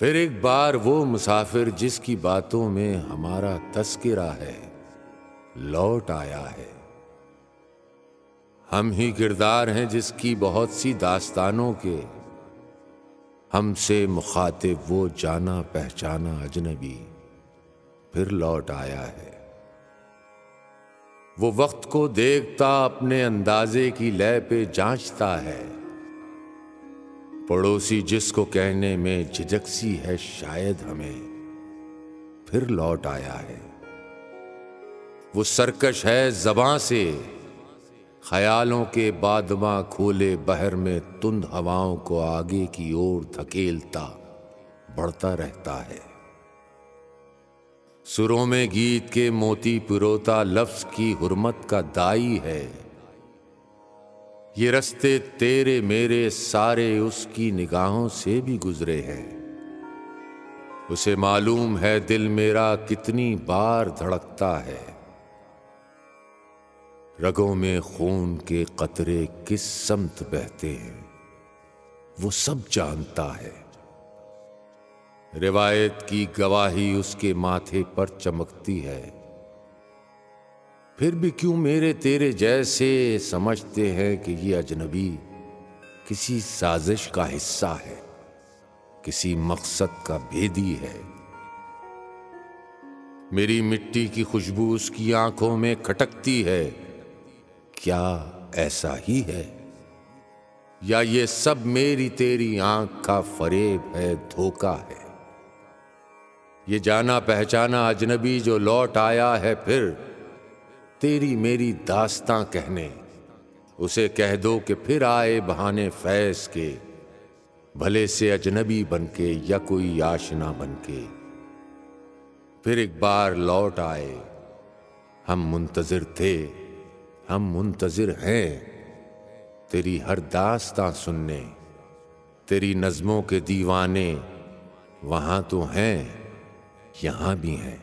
پھر ایک بار وہ مسافر جس کی باتوں میں ہمارا تذکرہ ہے لوٹ آیا ہے۔ ہم ہی کردار ہیں جس کی بہت سی داستانوں کے ہم سے مخاطب وہ جانا پہچانا اجنبی پھر لوٹ آیا ہے۔ وہ وقت کو دیکھتا اپنے اندازے کی لے پہ جانچتا ہے، پڑوسی جس کو کہنے میں جھجک سی ہے شاید ہمیں پھر لوٹ آیا ہے۔ وہ سرکش ہے زباں سے خیالوں کے بادماں کھولے بحر میں تند ہواؤں کو آگے کی اور دھکیلتا بڑھتا رہتا ہے۔ سروں میں گیت کے موتی پروتا لفظ کی حرمت کا دائی ہے۔ یہ رستے تیرے میرے سارے اس کی نگاہوں سے بھی گزرے ہیں۔ اسے معلوم ہے دل میرا کتنی بار دھڑکتا ہے، رگوں میں خون کے قطرے کس سمت بہتے ہیں وہ سب جانتا ہے۔ روایت کی گواہی اس کے ماتھے پر چمکتی ہے، پھر بھی کیوں میرے تیرے جیسے سمجھتے ہیں کہ یہ اجنبی کسی سازش کا حصہ ہے، کسی مقصد کا بھیدی ہے۔ میری مٹی کی خوشبو اس کی آنکھوں میں کھٹکتی ہے، کیا ایسا ہی ہے یا یہ سب میری تیری آنکھ کا فریب ہے، دھوکا ہے؟ یہ جانا پہچانا اجنبی جو لوٹ آیا ہے پھر تیری میری داستاں کہنے، اسے کہہ دو کہ پھر آئے بہانے فیض کے، بھلے سے اجنبی بن کے یا کوئی آشنا بن کے پھر ایک بار لوٹ آئے۔ ہم منتظر تھے، ہم منتظر ہیں تیری ہر داستاں سننے، تیری نظموں کے دیوانے وہاں تو ہیں یہاں بھی ہیں۔